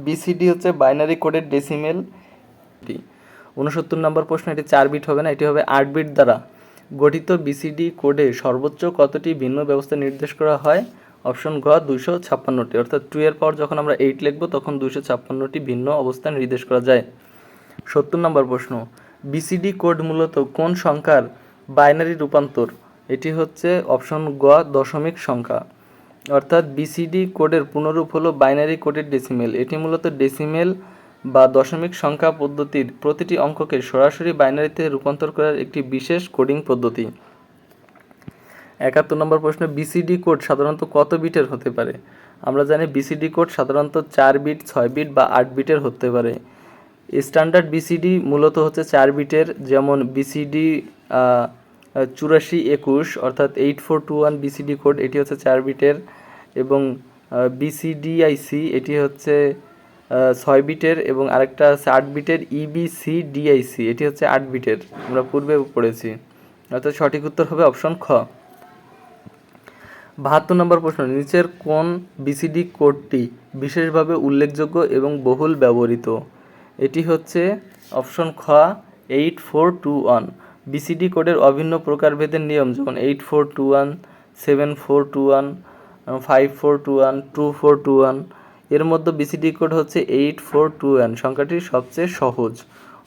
বিসিডি হচ্ছে বাইনারি কোডেড ডেসিমেল। 69 নম্বর প্রশ্ন, এটি 4 বিট হবে না, এটি হবে 8 বিট দ্বারা গঠিত। বিসিডি কোডে সর্বোচ্চ কতটি ভিন্ন ব্যবস্থা নির্দেশ করা হয়? অপশন ঘ, 256টি। অর্থাৎ 2 এর পর যখন আমরা 8 লিখব তখন 256টি ভিন্ন অবস্থান নির্দেশ করা যায়। 70 নম্বর প্রশ্ন, বিসিডি কোড মূলত কোন সংখ্যার বাইনারি রূপান্তর? এটি হচ্ছে অপশন গ, দশমিক সংখ্যা। অর্থাৎ বিসিডি কোডের পুনরূপ হলো বাইনারি কোডের ডেসিমেল। এটি মূলত ডেসিমেল বা দশমিক সংখ্যা পদ্ধতির প্রতিটি অঙ্ককে সরাসরি বাইনারিতে রূপান্তর করার একটি বিশেষ কোডিং পদ্ধতি। 71 নম্বর প্রশ্ন, বিসিডি কোড সাধারণত কত বিটের হতে পারে? আমরা জানি বিসিডি কোড সাধারণত 4 বিট, 6 বিট বা 8 বিটের হতে পারে। স্ট্যান্ডার্ড বিসিডি মূলত হচ্ছে 4 বিটের, যেমন বিসিডি 8421 অর্থাৎ 8421 বিসিডি কোড, এটি হচ্ছে 4 বিটের। এবং বিসিডিআইসি এটি হচ্ছে 6 বিটের এবং আরেকটা আছে 8 বিটের ইবিসিডিআইসি, এটি হচ্ছে 8 বিটের, আমরা পূর্বে পড়েছি। অর্থাৎ সঠিক উত্তর হবে অপশন খ। 72 নম্বর প্রশ্ন, নিচের কোন বিসিডি কোডটি বিশেষভাবে উল্লেখযোগ্য এবং বহুল ব্যবহৃত? এটি হচ্ছে অপশন খ, 8421। বিসিডি কোডের অভিন্ন প্রকারভেদের নিয়ম, যেমন 8421, 7421, 5421, 2421, এর মধ্যে বিসিডি কোড হচ্ছে 8421 সংখ্যাটি সবচেয়ে সহজ।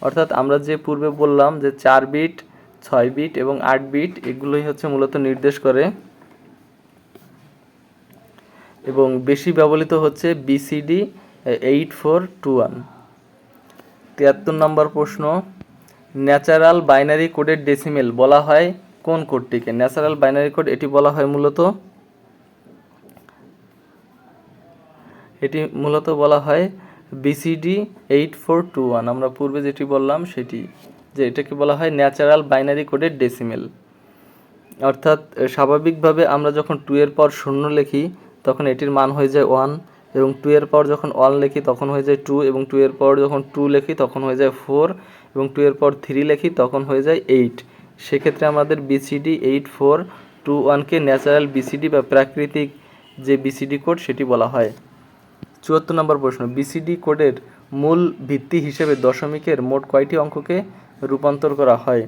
অর্থাৎ আমরা যে পূর্বে বললাম যে 4 বিট, 6 বিট এবং 8 বিট এগুলোই হচ্ছে মূলত নির্দেশ করে এবং বেশি ব্যবহৃত হচ্ছে বিসিডি 8421। 73 নম্বর প্রশ্ন, ন্যাচারাল বাইনারি কোডের ডেসিমেল বলা হয় কোন কোডটিকে? ন্যাচারাল বাইনারি কোড এটি বলা হয় মূলত বলা হয় বিসিডি 8421। আমরা পূর্বে যেটি বললাম সেটি, যে এটাকে বলা হয় ন্যাচারাল বাইনারি কোডের ডেসিমেল। অর্থাৎ স্বাভাবিকভাবে আমরা যখন 2 এর পর 0 লিখি তখন এটির মান হয়ে যায় 1, এবং 2 এর পর যখন 1 লিখি তখন হয়ে যায় 2, এবং 2 এর পর যখন 2 লিখি তখন হয়ে যায় 4, এবং 2 এর পর 3 লিখি তখন হয়ে যায় 8। সেক্ষেত্রে আমাদের BCD 8421কে ন্যাচারাল BCD বা প্রাকৃতিক যে BCD কোড সেটি বলা হয়। 74 নম্বর প্রশ্ন, BCD কোডের মূল ভিত্তি হিসেবে দশমিকের মোট কয়টি অঙ্ককে রূপান্তর করা হয়?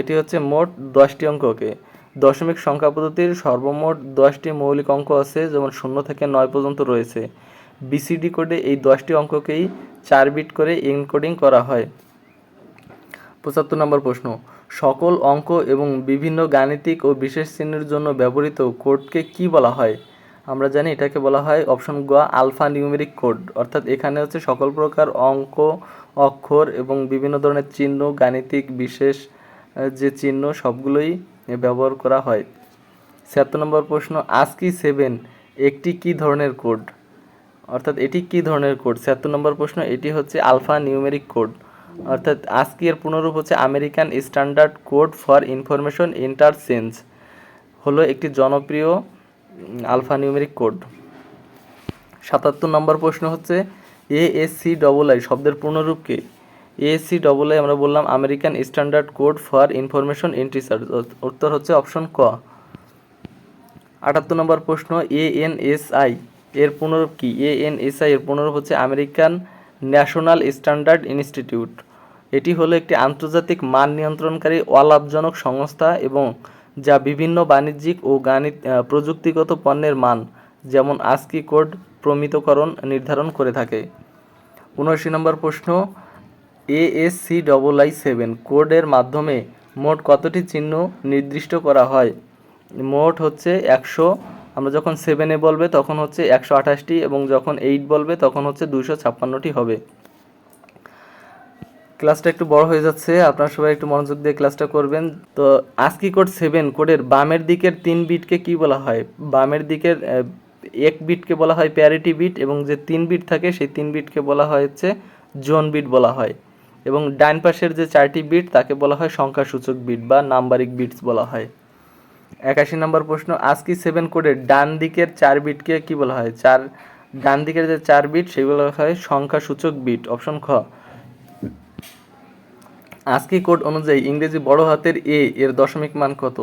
এটি হচ্ছে মোট 10টি অঙ্ককে। দশমিক সংখ্যা পদ্ধতির সর্বমোট 10টি মৌলিক অঙ্ক আছে, যেমন 0 থেকে 9 পর্যন্ত রয়েছে। BCD কোডে এই 10টি অঙ্ককেই 4 বিট করে এনকোডিং করা হয়। 75 নম্বর প্রশ্ন, সকল অঙ্ক এবং বিভিন্ন গাণিতিক ও বিশেষ চিহ্নের জন্য ব্যবহৃত কোডকে কি বলা হয়? আমরা জানি এটাকে বলা হয় অপশন গ আলফা নিউমেরিক কোড। অর্থাৎ এখানে হচ্ছে সকল প্রকার অঙ্ক, অক্ষর এবং বিভিন্ন ধরনের চিহ্ন, গাণিতিক বিশেষ যে চিহ্ন সবগুলোই ব্যবহার করা হয়। 76 নম্বর প্রশ্ন, ASCII 7 একটি কি ধরনের কোড? অর্থাৎ এটি কি ধরনের কোড? 76 নম্বর প্রশ্ন, এটি হচ্ছে আলফা নিউমেরিক কোড। অর্থাৎ ASCII এর পুনরূপ হচ্ছে American standard code for information interchange, হলো একটি জনপ্রিয় আলফা নিউমেরিক কোড। 77 নম্বর প্রশ্ন হচ্ছে ASCII শব্দের পূর্ণরূপ কি? ASCII আমরা বললাম American standard code for information in research, উত্তর হচ্ছে অপশন ক। 78 নম্বর প্রশ্ন, ANSI এর পূর্ণরূপ কি? ANSI এর পূর্ণরূপ হচ্ছে আমেরিকান ন্যাশনাল স্ট্যান্ডার্ড ইনস্টিটিউট। এটি হলো একটি আন্তর্জাতিক মান নিয়ন্ত্রণকারী অলাভজনক সংস্থা এবং যা বিভিন্ন বাণিজ্যিক ও প্রযুক্তিগত পণ্যের মান, যেমন ASCII কোড প্রমিতকরণ নির্ধারণ করে থাকে। 79 নম্বর প্রশ্ন, ASCII 7 কোডের মাধ্যমে মোট কতটি চিহ্ন নির্দিষ্ট করা হয়? মোট হচ্ছে 100। আমরা যখন 7 বলবে তখন হচ্ছে 128টি এবং যখন 8 বলবে তখন হচ্ছে 256টি হবে। ক্লাসটা একটু বড় হয়ে যাচ্ছে, আপনারা সবাই একটু মনোযোগ দিয়ে ক্লাসটা করবেন। তো ASCII কোড 7 কোডের বামের দিকের 3 বিটকে কি বলা হয়? বামের দিকের 1 বিটকে বলা হয় প্যারিটি বিট এবং যে 3 বিট থাকে সেই 3 বিটকে বলা হয় হচ্ছে জোন বিট বলা হয়, এবং ডান পাশের যে 4টি বিট তাকে বলা হয় সংখ্যাসূচক বিট বা নাম্বারিক বিটস বলা হয়। 81 নম্বর প্রশ্ন, ASCII 7 কোডের ডান দিকের 4 বিটকে কি বলা হয়? ডান দিকের যে 4 বিট সেগুলো বলা হয় সংখ্যাসূচক বিট, অপশন খ। ASCII কোড অনুযায়ী ইংরেজি বড় হাতের A এর দশমিক মান কত?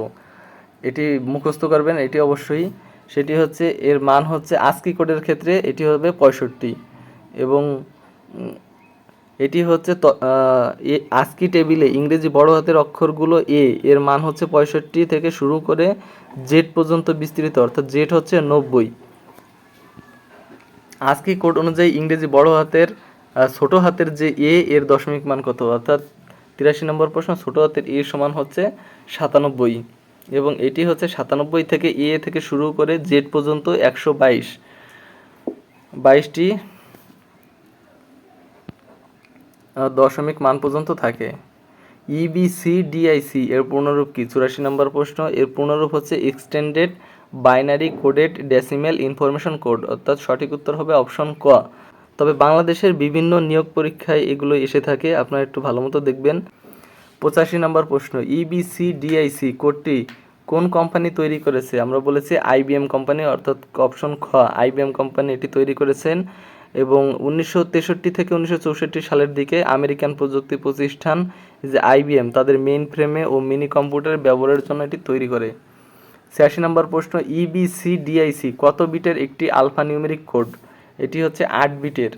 এটি মুখস্থ করবেন এটি অবশ্যই। সেটি হচ্ছে এর মান হচ্ছে ASCII কোডের ক্ষেত্রে এটি হবে 65 এবং এটি হচ্ছে ASCII টেবিলে ইংরেজি বড় হাতের অক্ষরগুলো A এর মান হচ্ছে 65 থেকে শুরু করে Z পর্যন্ত বিস্তৃত, অর্থাৎ Z হচ্ছে 90। ASCII কোড অনুযায়ী ইংরেজি বড় হাতের ছোট হাতের যে A এর দশমিক মান কত? অর্থাৎ 83 নম্বর প্রশ্ন, ছোট হাতের A সমান হচ্ছে 97 এবং এটি হচ্ছে 97 থেকে A থেকে শুরু করে Z পর্যন্ত 122টি দশমিক মান পর্যন্ত থাকে। EBCDIC এর পূর্ণরূপ কি? 84 নম্বর প্রশ্ন, এর পূর্ণরূপ হচ্ছে extended binary coded decimal information code, অর্থাৎ সঠিক উত্তর হবে অপশন ক। তবে বাংলাদেশের বিভিন্ন নিয়োগ পরীক্ষায় এগুলো এসে থাকে, আপনারা একটু ভালো মতো দেখবেন। 85 নম্বর প্রশ্ন, EBCDIC কোডটি কোন কোম্পানি তৈরি করেছে? আমরা বলেছি IBM কোম্পানি, অর্থাৎ অপশন খ IBM কোম্পানি এটি তৈরি করেছেন এবং 1963 থেকে 1964 সালের দিকে আমেরিকান প্রযুক্তি প্রতিষ্ঠান যে IBM তাদের মেইন ফ্রেমে ও মিনি কম্পিউটার ব্যবহারের জন্য এটি তৈরি করে। 86 নম্বর প্রশ্ন, EBCDIC কত বিটের একটি আলফা নিউমেরিক কোড? এটি হচ্ছে 8 বিটের,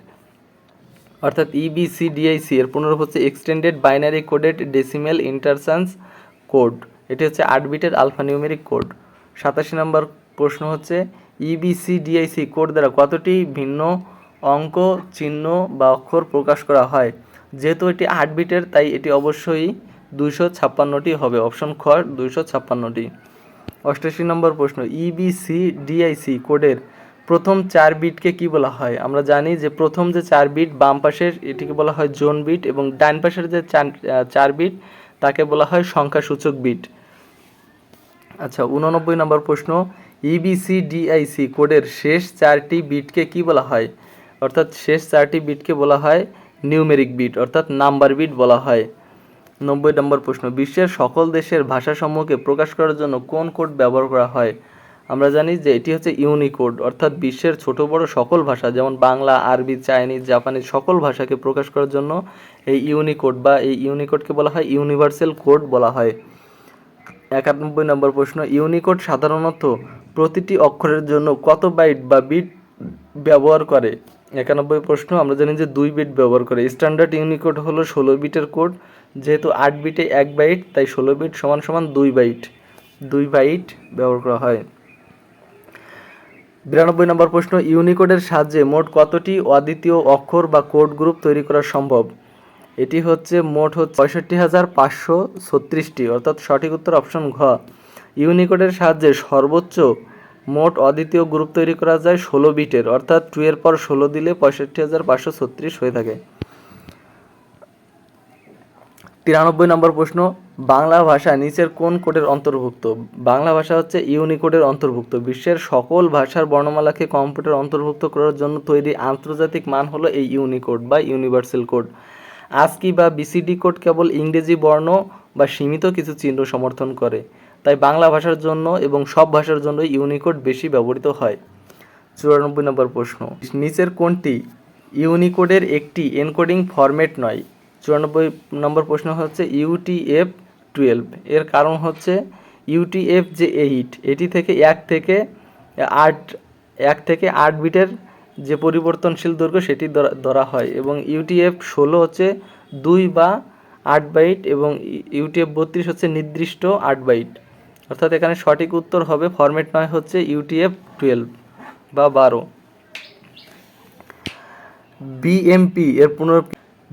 অর্থাৎ EBCDIC এর পুনরূপ হচ্ছে extended binary coded decimal interchange code, এটি হচ্ছে 8 বিটের আলফা নিউমেরিক কোড। 87 নম্বর প্রশ্ন হচ্ছে EBCDIC কোড দ্বারা কতটি ভিন্ন অঙ্ক, চিহ্ন বা অক্ষর প্রকাশ করা হয়? যেহেতু এটি 8 বিটের তাই এটি অবশ্যই 256টি হবে, অপশন খ 256টি। 88 নম্বর প্রশ্ন, EBCDIC কোডের প্রথম 4 বিটকে কি বলা হয়? আমরা জানি যে প্রথম যে 4 বিট বাম পাশের এটিকে বলা হয় জোন বিট এবং ডান পাশের যে 4 বিট তাকে বলা হয় সংখ্যাসূচক বিট। আচ্ছা, 89 নম্বর প্রশ্ন, EBCDIC কোডের শেষ 4টি বিটকে কি বলা হয়? অর্থাৎ শেষ 4টি বিটকে বলা হয় নিউমেরিক বিট, অর্থাৎ নাম্বার বিট বলা হয়। 90 নম্বর প্রশ্ন, বিশ্বের সকল দেশের ভাষাসমূহকে প্রকাশ করার জন্য কোন কোড ব্যবহার করা হয়? আমরা জানি যে এটি হচ্ছে ইউনিকোড, অর্থাৎ বিশ্বের ছোট বড় সকল ভাষা যেমন বাংলা, আরবি, চাইনিজ, জাপানিজ সকল ভাষাকে প্রকাশ করার জন্য এই ইউনিকোড বা এই ইউনিকোডকে বলা হয় ইউনিভার্সাল কোড বলা হয়। 91 নম্বর প্রশ্ন, ইউনিকোড সাধারণত প্রতিটি অক্ষরের জন্য কত বাইট বা বিট ব্যবহার করে? 91 প্রশ্ন, আমরা জানি যে 2 বিট ব্যবহার করে। স্ট্যান্ডার্ড ইউনিকোড হলো 16 বিটের কোড, যেহেতু 8 বিটে 1 বাইট, তাই 16 বিট সমান সমান 2 বাইট, 2 বাইট ব্যবহার করা হয়। 92 নম্বর প্রশ্ন, ইউনিকোডের সাহায্যে মোট কতটি অদ্বিতীয় অক্ষর বা কোড গ্রুপ তৈরি করা সম্ভব? এটি হচ্ছে মোট 65,536টি, অর্থাৎ সঠিক উত্তর অপশন ঘ। ইউনিকোডের সাহায্যে সর্বোচ্চ মোট অদ্বিতীয় গ্রুপ তৈরি করা যায় 16 বিটের, অর্থাৎ 2 এর পর 16 দিলে 65,536 হয়ে থাকে। 93 নম্বর প্রশ্ন, বাংলা ভাষা নিচের কোন কোডের অন্তর্ভুক্ত? বাংলা ভাষা হচ্ছে ইউনিকোডের অন্তর্ভুক্ত। বিশ্বের সকল ভাষার বর্ণমালাকে কম্পিউটার অন্তর্ভুক্ত করার জন্য তৈরি আন্তর্জাতিক মান হলো এই ইউনিকোড বা ইউনিভার্সাল কোড। ASCII বা BCD কোড কেবল ইংরেজি বর্ণ বা সীমিত কিছু চিহ্ন সমর্থন করে, তাই বাংলা ভাষার জন্য এবং সব ভাষার জন্য ইউনিকোড বেশি ব্যবহৃত হয়। 94 নম্বর প্রশ্ন, নিচের কোনটি ইউনিকোডের একটি এনকোডিং ফরম্যাট নয়? 94 নম্বর প্রশ্ন হচ্ছে UTF-12। এর কারণ হচ্ছে UTF যে 8, এটি থেকে 1 থেকে 8 বিটের যে পরিবর্তনশীল দৈর্ঘ্য সেটি ধরা হয়, এবং UTF-16 হচ্ছে 2 বা 8 বাইট, এবং UTF-32 হচ্ছে নির্দিষ্ট 8 বাইট, অর্থাৎ এখানে সঠিক উত্তর হবে ফরম্যাট নয় হচ্ছে UTF-12 বা 12।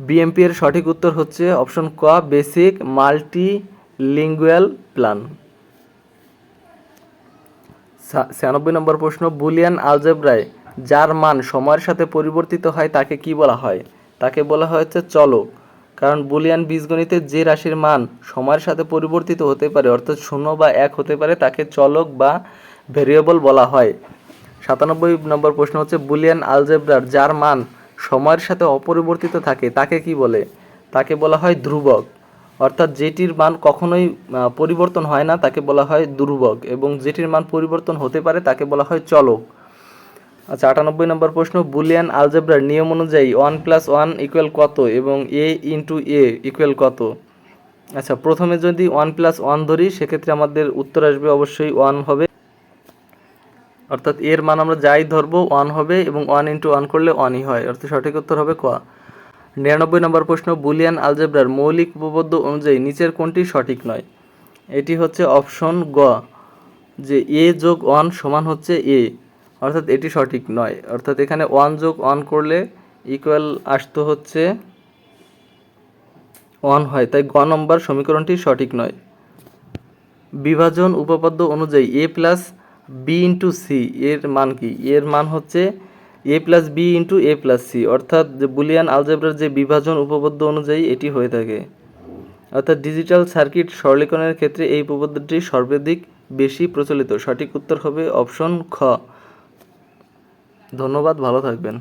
BMP এর সঠিক উত্তর হচ্ছে অপশন ক, বেসিক মাল্টিলিঙ্গুয়াল প্ল্যান। 96 নম্বর প্রশ্ন, বুলিয়ান আলজেব্রায় যার মান সময়ের সাথে পরিবর্তিত হয় তাকে কি বলা হয়? তাকে বলা হচ্ছে চলক, কারণ বুলিয়ান বীজগণিতে যে রাশির মান সময়ের সাথে পরিবর্তিত হতে পারে, অর্থাৎ 0 বা 1 হতে পারে, তাকে চলক বা ভেরিয়েবল বলা হয়। 97 নম্বর প্রশ্ন হচ্ছে, বুলিয়ান আলজেব্রার যার মান সময়ের সাথে অপরিবর্তিত থাকে তাকে কি বলে? তাকে বলা হয় ধ্রুবক, অর্থাৎ যেটির মান কখনোই পরিবর্তন হয় না তাকে বলা হয় ধ্রুবক, এবং যেটির মান পরিবর্তন হতে পারে তাকে বলা হয় চলক। আচ্ছা, 98 নম্বর প্রশ্ন, বুলিয়ান আলজেব্রার নিয়ম অনুযায়ী 1 + 1 = কত এবং a × a = কত? আচ্ছা, প্রথমে যদি 1 + 1 ধরি সেক্ষেত্রে আমাদের উত্তর আসবে অবশ্যই 1 হবে, অর্থাৎ এর মান আমরা যাই ধরবো 1 হবে, এবং 1 × 1 করলে 1ই হয়, অর্থাৎ সঠিক উত্তর হবে ক। 99 নম্বর প্রশ্ন, বুলিয়ান আলজেব্রার মৌলিক উপপাদ্য অনুযায়ী নিচের কোনটি সঠিক নয়? এটি হচ্ছে অপশন গ, যে a + 1 = হচ্ছে a, অর্থাৎ এটি সঠিক নয়, অর্থাৎ এখানে 1 + 1 করলে ইকুয়াল আসতো হচ্ছে 1 হয়, তাই গ নম্বর সমীকরণটি সঠিক নয়। বিভাজন উপপাদ্য অনুযায়ী a + b × c এর মান কি? এর মান হচ্ছে a + b × a + c, অর্থাৎ যে বুলিয়ান আলজেব্রার যে বিভাজন উপপাদ্য অনুযায়ী এটি হয়ে থাকে, অর্থাৎ ডিজিটাল সার্কিট সরলীকরণের ক্ষেত্রে এই উপপাদ্যটি সর্বাধিক বেশি প্রচলিত। সঠিক উত্তর হবে অপশন খ। ধন্যবাদ, ভালো থাকবেন।